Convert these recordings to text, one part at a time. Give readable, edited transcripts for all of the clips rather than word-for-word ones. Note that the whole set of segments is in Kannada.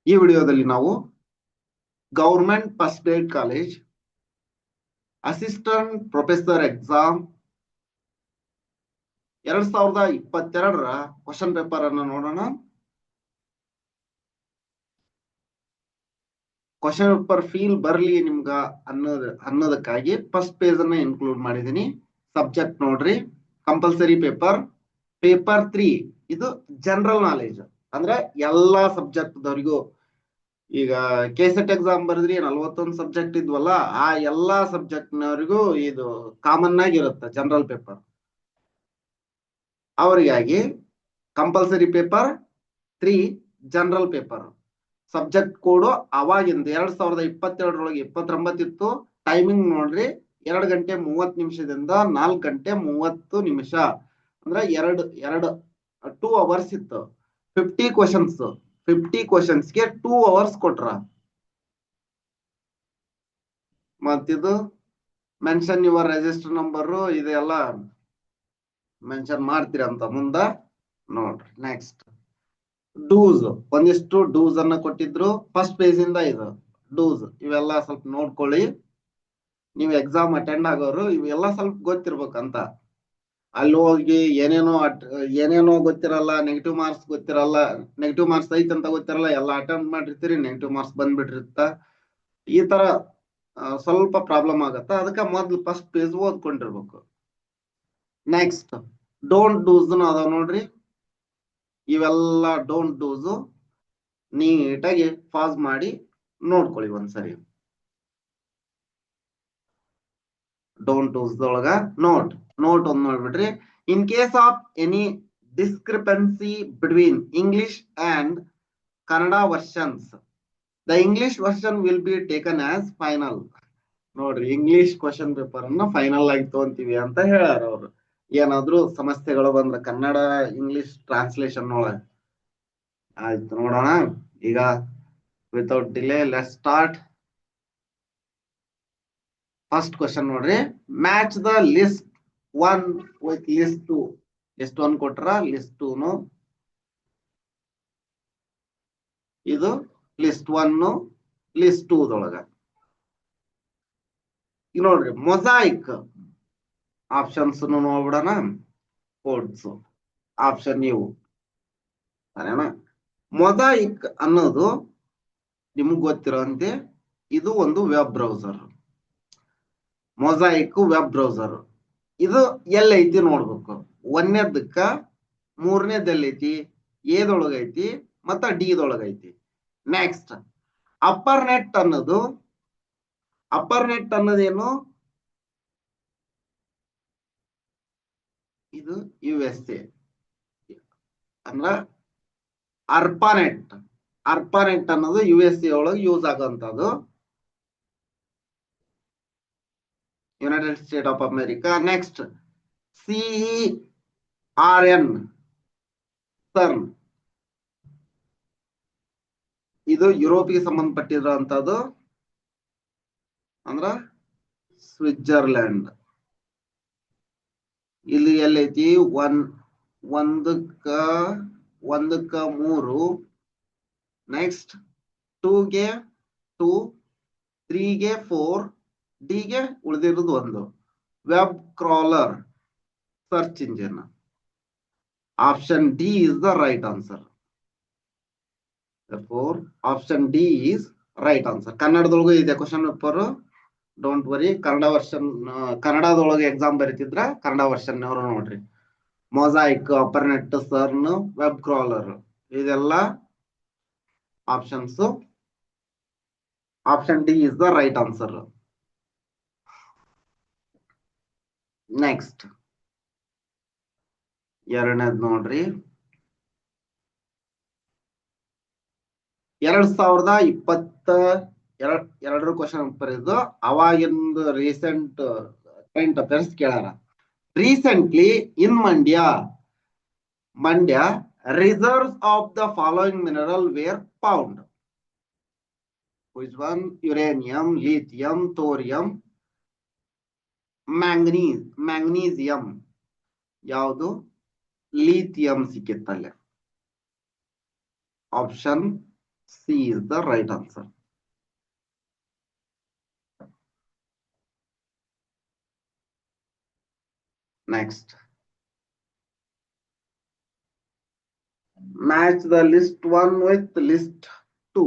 ಈ ವಿಡಿಯೋದಲ್ಲಿ ನಾವು government first grade college assistant professor exam 2022ರ ಕ್ವಶನ್ ಪೇಪರ್ ಅನ್ನು ನೋಡೋಣ. ಕ್ವಶನ್ ಪೇಪರ್ ಫೀಲ್ ಬರ್ಲಿ ನಿಮ್ಗ ಅನ್ನೋದಕ್ಕಾಗಿ ಫಸ್ಟ್ ಪೇಜ್ ಅನ್ನ ಇನ್ಕ್ಲೂಡ್ ಮಾಡಿದೀನಿ. ಸಬ್ಜೆಕ್ಟ್ ನೋಡ್ರಿ, ಕಂಪಲ್ಸರಿ ಪೇಪರ್ 3 ಇದು ಜನರಲ್ ನಾಲೆಜ್, ಅಂದ್ರೆ ಎಲ್ಲಾ ಸಬ್ಜೆಕ್ಟ್ ದವರಿಗೂ. ಈಗ ಕೆಸೆಟ್ ಎಕ್ಸಾಮ್ ಬರೆದ್ರಿ 41 ಸಬ್ಜೆಕ್ಟ್ ಇದ್ವಲ್ಲ, ಆ ಎಲ್ಲಾ ಸಬ್ಜೆಕ್ಟ್ ನವರಿಗೂ ಇದು ಕಾಮನ್ ಆಗಿರುತ್ತೆ ಜನರಲ್ ಪೇಪರ್. ಅವರಿಗಾಗಿ compulsory paper 3 general paper. Subject code ಅವಾಗಿಂದ 2022ರೊಳಗೆ 29 ಇತ್ತು. ಟೈಮಿಂಗ್ ನೋಡ್ರಿ, 2 ಗಂಟೆ 30 ನಿಮಿಷದಿಂದ 4 ಗಂಟೆ 30 ನಿಮಿಷ, ಅಂದ್ರೆ 2 ಅವರ್ಸ್ ಇತ್ತು. 50 ಕ್ವಶನ್ಸ್ಗೆ 2 ಅವರ್ಸ್ ಕೊಟ್ರ. ಮತ್ತಿದು ಮೆನ್ಷನ್ ಯುವರ್ ರಿಜಿಸ್ಟರ್ ನಂಬರ್ ಇದೆಲ್ಲ ಮೆನ್ಷನ್ ಮಾಡ್ತೀರಿ ಅಂತ ಮುಂದ ನೋಡ್ರಿ. ನೆಕ್ಸ್ಟ್ ಡೂಸ್, ಒಂದಿಷ್ಟು ಡೂಸ್ ಅನ್ನ ಕೊಟ್ಟಿದ್ರು ಫಸ್ಟ್ ಪೇಜ್ ಇಂದ. ಇದು ಡೂಸ್ ಇವೆಲ್ಲ ಸ್ವಲ್ಪ ನೋಡ್ಕೊಳ್ಳಿ. ನೀವು ಎಕ್ಸಾಮ್ ಅಟೆಂಡ್ ಆಗೋರು ಇವೆಲ್ಲ ಸ್ವಲ್ಪ ಗೊತ್ತಿರ್ಬೇಕಂತ. ಅಲ್ಲಿ ಹೋಗಿ ಏನೇನೋ ಗೊತ್ತಿರಲ್ಲ, ನೆಗೆಟಿವ್ ಮಾರ್ಕ್ಸ್ ಗೊತ್ತಿರಲ್ಲ, ನೆಗೆಟಿವ್ ಮಾರ್ಕ್ಸ್ ಐತಂತ ಗೊತ್ತಿರಲ್ಲ, ಎಲ್ಲ ಅಟೆಂಡ್ ಮಾಡಿರ್ತೀರಿ, ನೆಗೆಟಿವ್ ಮಾರ್ಕ್ಸ್ ಬಂದ್ಬಿಟ್ಟಿರುತ್ತ. ಈ ತರ ಸ್ವಲ್ಪ ಪ್ರಾಬ್ಲಮ್ ಆಗತ್ತ. ಅದಕ್ಕೆ ಮೊದ್ಲು ಫಸ್ಟ್ ಪೇಜ್ ಓದ್ಕೊಂಡಿರ್ಬೇಕು. ನೆಕ್ಸ್ಟ್ ಡೋಂಟ್ ಡೂಸ್ ಅದಾವ ನೋಡ್ರಿ. ಇವೆಲ್ಲ ಡೋಂಟ್ ಡೂಸ್ ನೀಟಾಗಿ ಪಾಸ್ ಮಾಡಿ ನೋಡ್ಕೊಳ್ಳಿ ಒಂದ್ಸರಿ. ಡೋಂಟ್ ಡೂಸ್ ಒಳಗ ನೋಟ್ ಒಂದ್ ನೋಡ್ಬಿಡ್ರಿ. In case of any discrepancy between English and Kannada versions, the English version will be taken as final. ನೋಡ್ರಿ, ಇಂಗ್ಲಿಷ್ ಕ್ವಶನ್ ಪೇಪರ್ ಅನ್ನ ಫೈನಲ್ ಆಗಿ ತಗೊಂತೀವಿ ಅಂತ ಹೇಳ್ಯಾರ ಅವ್ರು. ಏನಾದ್ರು ಸಮಸ್ಯೆಗಳು ಬಂದ್ರ ಕನ್ನಡ ಇಂಗ್ಲಿಷ್ ಟ್ರಾನ್ಸ್ಲೇಷನ್ ಒಳಗ. ಆಯ್ತು, ನೋಡೋಣ ಈಗ. Without delay let start. First question ನೋಡ್ರಿ, match the list 1 with list 2. List 1 ಕೊಟ್ರ, ಲಿಸ್ಟ್ 2 ಇದು ಲಿಸ್ಟ್ 1 ಲಿಸ್ಟ್ 2 ದೊಳಗ. ಈಗ ನೋಡ್ರಿ, ಮೊಸಾಯಿಕ್ ಆಪ್ಷನ್ಸ್ ನೋಡ್ಬಿಡೋಣ. ಕೋಡ್ಸ್ ಆಪ್ಷನ್ ಇವು ಸರಿನಾ. ಮೊಸಾಯಿಕ್ ಅನ್ನೋದು ನಿಮ್ಗೆ ಗೊತ್ತಿರೋಂತೆ ಇದು ಒಂದು web browser. Mosaic web browser ಇದು ಎಲ್ಲೈತಿ ನೋಡ್ಬೇಕು. 1ನೇದಕ್ಕ 3ನೇದಲ್ಲೈತಿ, ಎದೊಳಗೈತಿ ಮತ್ತ ಡಿ ದೊಳಗೈತಿ. ನೆಕ್ಸ್ಟ್ ಅಪ್ಪರ್ ನೆಟ್ ಅನ್ನೋದೇನು, ಇದು USA ಅಂದ್ರ ಅರ್ಪಾನೆಟ್ ಅನ್ನೋದು USA ಒಳಗೆ ಯೂಸ್ ಆಗುವಂತದ್ದು, United State of America. Next CERN, ಇದು ಯುರೋಪಿಗೆ ಸಂಬಂಧಪಟ್ಟಿರುವಂತದ್ದು, ಅಂದ್ರ ಸ್ವಿಟ್ಜರ್ಲ್ಯಾಂಡ್. ಇಲ್ಲಿ ಎಲ್ಲೈತಿ, ಒಂದಕ್ಕ 3, ನೆಕ್ಸ್ಟ್ 2ಗೆ 2, 3ಗೆ 4, ಡಿಗೆ ಉಳಿದಿರೋದು 1. Web crawler search engine. Option D is the right answer. Therefore, option D is right answer. ಕನ್ನಡದೊಳಗೂ ಇದೆ question paper, don't worry. Kannada version, ಕನ್ನಡದೊಳಗೆ ಎಕ್ಸಾಮ್ ಬರೀತಿದ್ರ ಕನ್ನಡ ವರ್ಷನ್ ಅವರು ನೋಡ್ರಿ. Mosaic, ARPANET, CERN, web crawler ಇದೆಲ್ಲ options. Option D is the right answer. Next ಎರಡನೇದ್ ನೋಡ್ರಿ, 2022 ಕ್ವಶನ್ ಪೇಪರ್ ಇದು. ಅವಾಗಿಂದ ರೀಸೆಂಟ್ ಕರೆಂಟ್ ಅಫೇರ್ಸ್ ಕೇಳಾರ. Recently in Mandya reserves of the following mineral were found. Which one? Uranium, lithium, thorium, magnesium. ಯಾವುದು? ಲಿಥಿಯಂ ಸಿಕ್ಕಿತ್ತಲ್ಲ. Option C is the right answer. Next. Match the list 1 with list 2.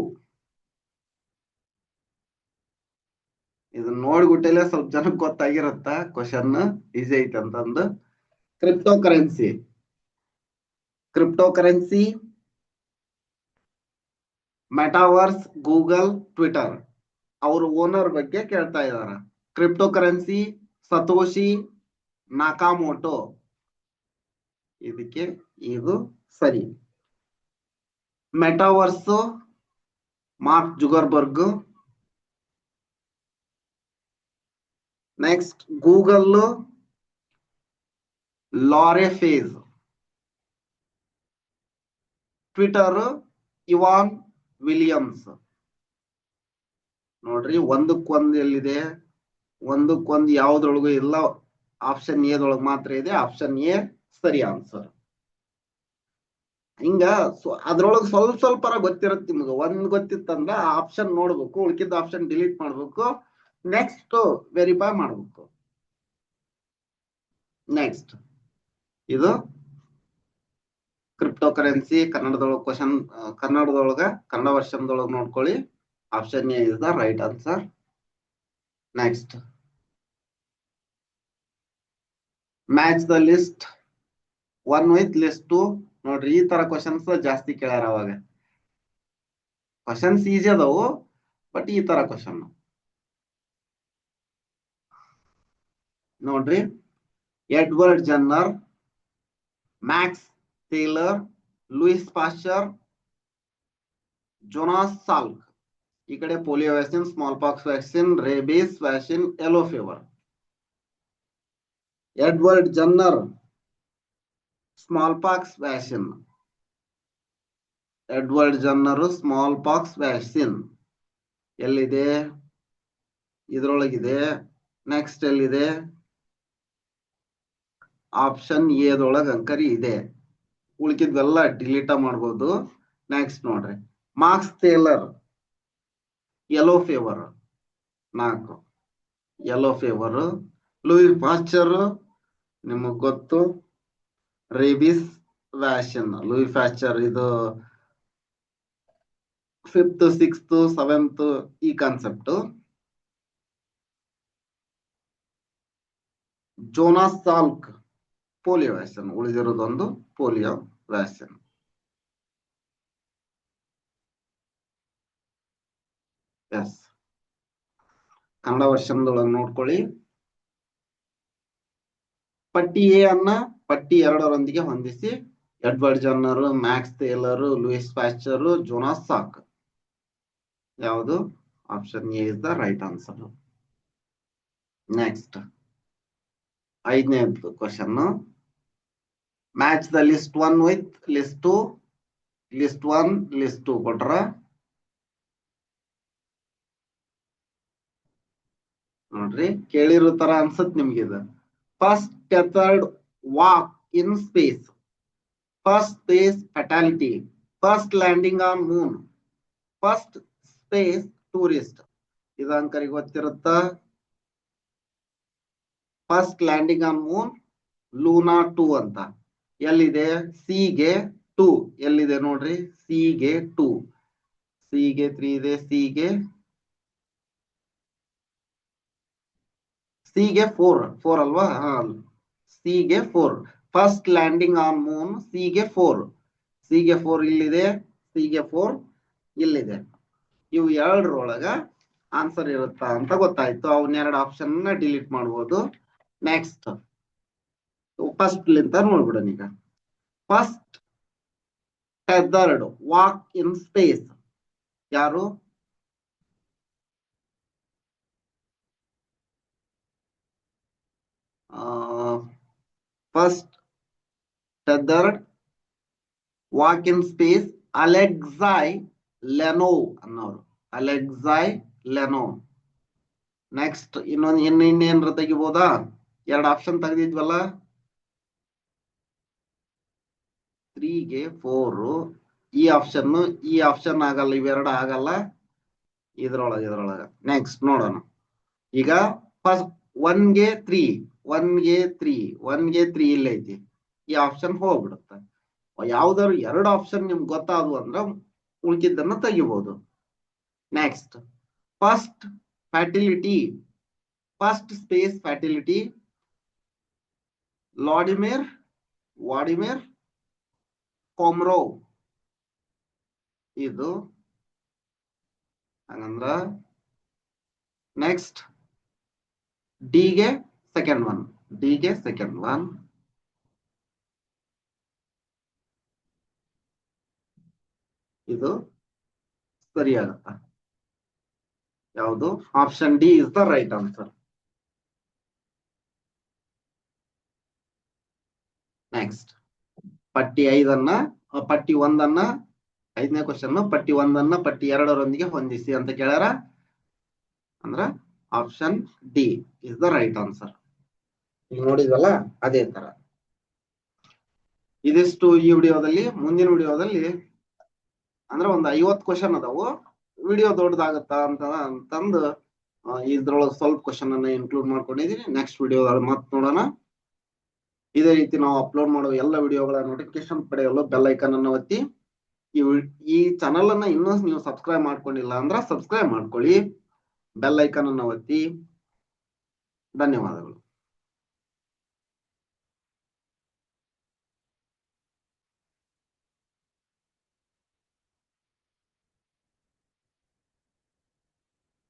ಇದನ್ನ ನೋಡ್ಬಿಟ್ಟಲೆ ಸ್ವಲ್ಪ ಜನಕ್ಕೆ ಗೊತ್ತಾಗಿರತ್ತ ಕ್ವಶನ್ ಈಸಿ ಐತೆ ಅಂತಂದು. ಕ್ರಿಪ್ಟೋಕರೆನ್ಸಿ, ಮೆಟಾವರ್ಸ್, ಗೂಗಲ್, ಟ್ವಿಟರ್ ಅವ್ರ ಓನರ್ ಬಗ್ಗೆ ಕೇಳ್ತಾ ಇದಾರ. ಕ್ರಿಪ್ಟೋಕರೆನ್ಸಿ ಸತೋಶಿ ನಾಕಾಮೋಟೋ, ಇದಕ್ಕೆ ಇದು ಸರಿ. Metaverse Mark Zuckerberg. Next Google Larry Page. Twitter Evan Williams. ನೋಡ್ರಿ ಒಂದಕ್ಕೊಂದು ಎಲ್ಲಿದೆ, ಒಂದಕ್ಕೊಂದು ಯಾವ್ದ್ರೊಳಗೂ ಇಲ್ಲ, ಆಪ್ಷನ್ ಎದೊಳಗೆ ಮಾತ್ರ ಇದೆ. ಆಪ್ಷನ್ ಎ ಸರಿ ಆನ್ಸರ್. ಹಿಂಗ ಅದ್ರೊಳಗೆ ಸ್ವಲ್ಪ ಸ್ವಲ್ಪ ಗೊತ್ತಿರುತ್ತೆ ನಿಮ್ಗೆ. ಒಂದ್ ಗೊತ್ತಿತ್ತಂದ್ರ ಆಪ್ಷನ್ ನೋಡ್ಬೇಕು, ಉಳ್ಕಿದ್ದ ಆಪ್ಷನ್ ಡಿಲೀಟ್ ಮಾಡ್ಬೇಕು, ನೆಕ್ಸ್ಟ್ ವೆರಿಫೈ ಮಾಡ್ಬೇಕು. ನೆಕ್ಸ್ಟ್ ಇದು ಕ್ರಿಪ್ಟೋಕರೆನ್ಸಿ ಕನ್ನಡದೊಳಗೆ ಕ್ವಶನ್, ಕನ್ನಡ ವರ್ಷನ್ದೊಳಗೆ ನೋಡ್ಕೊಳ್ಳಿ. Option A is the right answer. Next match the list 1 with list 2. ನೋಡ್ರಿ ಈ ತರ ಕ್ವಶನ್ಸ್ ಜಾಸ್ತಿ ಕೇಳ್ಯಾರ. ಅವಾಗ ಕ್ವಶನ್ಸ್ ಈಸಿ ಅದಾವು, ಬಟ್ ಈ ತರ ಕ್ವಶನ್ ನೋಡ್ರಿ. Edward Jenner, Max Theiler, Louis Pasteur, Jonas Salk. ಈ ಕಡೆ polio vaccine, smallpox vaccine, rabies vaccine, yellow fever. Edward Jenner smallpox vaccine. Edward Jenner smallpox vaccine ಎಲ್ಲಿದೆ? ಇದ್ರೊಳಗಿದೆ. ನೆಕ್ಸ್ಟ್ ಎಲ್ಲಿದೆ? ಆಪ್ಷನ್ ಎದೊಳಗ ಅಂಕರಿ ಇದೆ. ಉಳ್ಕಿದ್ವೆಲ್ಲ ಡಿಲೀಟ ಮಾಡ್ಬೋದು. ನೆಕ್ಸ್ಟ್ ನೋಡ್ರಿ, Max Theiler yellow fever 4, yellow fever. Louis Pasteur ನಿಮಗ್ ಗೊತ್ತು, ರೇಬಿಸ್ ವ್ಯಾಕ್ಸಿನ್. ಲೂಯಿಸ್ ಪಾಶ್ಚರ್ ಇದು 5th 6th 7th ಈ concept. Jonas Salk polio vaccine, ಉಳಿದಿರೋದೊಂದು ಪೋಲಿಯೋ ವ್ಯಾಕ್ಸಿನ್. ಎಸ್, ಕನ್ನಡ ವರ್ಷನ್ದೊಳಗೆ ನೋಡ್ಕೊಳ್ಳಿ. ಪಟ್ಟಿ ಎ ಅನ್ನ ಪಟ್ಟಿ 2ರೊಂದಿಗೆ ಹೊಂದಿಸಿ. Edward Jenner, Max Theiler, Louis Pasteur, Jonas Salk. ಯಾವುದು? Option A is the right answer. Next 5ನೇದು question. Match the list 1 with list 2. List 1 list 2 ಕೊಟ್ರ ನೋಡ್ರಿ, ಕೇಳಿರೋ ತರ ಅನ್ಸತ್ ನಿಮ್ಗಿದ. First tethered walk in space, first space fatality, first landing on moon, first space tourist. ಇದಂಕರಿಗೆ ಗೊತ್ತಿರುತ್ತ. First landing on moon Luna 2 ಅಂತ. ಎಲ್ಲಿದೆ? ಸಿ ಗೆ 2 ಎಲ್ಲಿದೆ ನೋಡ್ರಿ, ಸಿ ಗೆ 2, ಸಿ ಗೆ 3 ಇದೆ, ಸಿ ಗೆ 4 ಅಲ್ವಾ? ಸಿ ಗೆ 4. First landing on Moon C ಗೆ 4, ಸಿ ಗೆ 4 ಇಲ್ಲಿದೆ, ಸಿ ಗೆ 4 ಇಲ್ಲಿದೆ. ಇವು ಎರಡರೊಳಗ ಆನ್ಸರ್ ಇರುತ್ತಾ ಅಂತ ಗೊತ್ತಾಯ್ತು. ಅವನ್ 2 ಆಪ್ಷನ್ ಡಿಲೀಟ್ ಮಾಡ್ಬೋದು. ನೆಕ್ಸ್ಟ್ ಫಸ್ಟ್ ಲಿಂತ ನೋಡ್ಬಿಡೋಣ ಈಗ. First tethered walk in space ಯಾರು? First tethered walk in space ಅಲೆಕ್ಸಾಯ್ ಲೆನೋವ್ ಅನ್ನೋರು. ಅಲೆಕ್ಸಾಯ್ ಲೆನೋವ್. ನೆಕ್ಸ್ಟ್ ಇನ್ನೇನ್ರ ತೆಗಿಬೋದಾ? 2 ಆಪ್ಷನ್ ತೆಗೆದಿದ್ವಲ್ಲ, 3 ಗೆ 4, ಈ ಆಪ್ಷನ್ ಆಗಲ್ಲ, ಇವೆರಡು ಆಗಲ್ಲ. ಇದ್ರೊಳಗ ನೆಕ್ಸ್ಟ್ ನೋಡೋಣ. ಈಗ ಫಸ್ಟ್ 1ಗೆ 3 ಇಲ್ಲ ಐತಿ, ಈ ಆಪ್ಷನ್ ಹೋಗ್ಬಿಡುತ್ತೆ. ಯಾವ್ದಾದ್ರು ಎರಡು ಆಪ್ಷನ್ ನಿಮ್ಗೆ ಗೊತ್ತಾದ್ವು ಅಂದ್ರ ಉಳ್ಕಿದ್ದನ್ನ ತೆಗಿಬಹುದು. Next first space fatality Vladimir Komarov. ಇದು ಹಂಗಂದ್ರ ನೆಕ್ಸ್ಟ್ ಡಿಗೆ ಸೆಕೆಂಡ್ ಒನ್ ಇದು ಸರಿಯಾಗತ್ತ. ಯಾವುದು? Option D is the right answer. Next ಪಟ್ಟಿ 1 5ನೇ ಕ್ವಶನ್, ಪಟ್ಟಿ 1 ಪಟ್ಟಿ 2ರೊಂದಿಗೆ ಹೊಂದಿಸಿ ಅಂತ ಕೇಳ್ಯಾರ. ಅಂದ್ರ option D is the right answer. ಈಗ ನೋಡಿದ್ವಲ್ಲ ಅದೇ ತರ. ಇದಿಷ್ಟು ಈ ವಿಡಿಯೋದಲ್ಲಿ. ಮುಂದಿನ ವಿಡಿಯೋದಲ್ಲಿ ಅಂದ್ರೆ ಒಂದು 50 ಕ್ವಶನ್ ಅದಾವು. ವಿಡಿಯೋ ದೊಡ್ಡದಾಗತ್ತ ಅಂತಂದು ಇದ್ರೊಳಗೆ ಸ್ವಲ್ಪ ಕ್ವಶನ್ ಅನ್ನ ಇನ್ಕ್ಲೂಡ್ ಮಾಡ್ಕೊಂಡಿದೀನಿ. ನೆಕ್ಸ್ಟ್ ವಿಡಿಯೋದಲ್ಲಿ ಮತ್ತೆ ನೋಡೋಣ. ಇದೇ ರೀತಿ ನಾವು ಅಪ್ಲೋಡ್ ಮಾಡುವ ಎಲ್ಲ ವಿಡಿಯೋಗಳ ನೋಟಿಫಿಕೇಶನ್ ಪಡೆಯಲು ಬೆಲ್ ಐಕಾನ್ ಅನ್ನು ಒತ್ತಿ. ಈ ಚಾನಲ್ ಅನ್ನ ಇನ್ನೂ ನೀವು ಸಬ್ಸ್ಕ್ರೈಬ್ ಮಾಡ್ಕೊಂಡಿಲ್ಲ ಅಂದ್ರೆ ಸಬ್ಸ್ಕ್ರೈಬ್ ಮಾಡ್ಕೊಳ್ಳಿ, ಬೆಲ್ ಐಕಾನ್ ಅನ್ನು ಒತ್ತಿ. ಧನ್ಯವಾದಗಳು.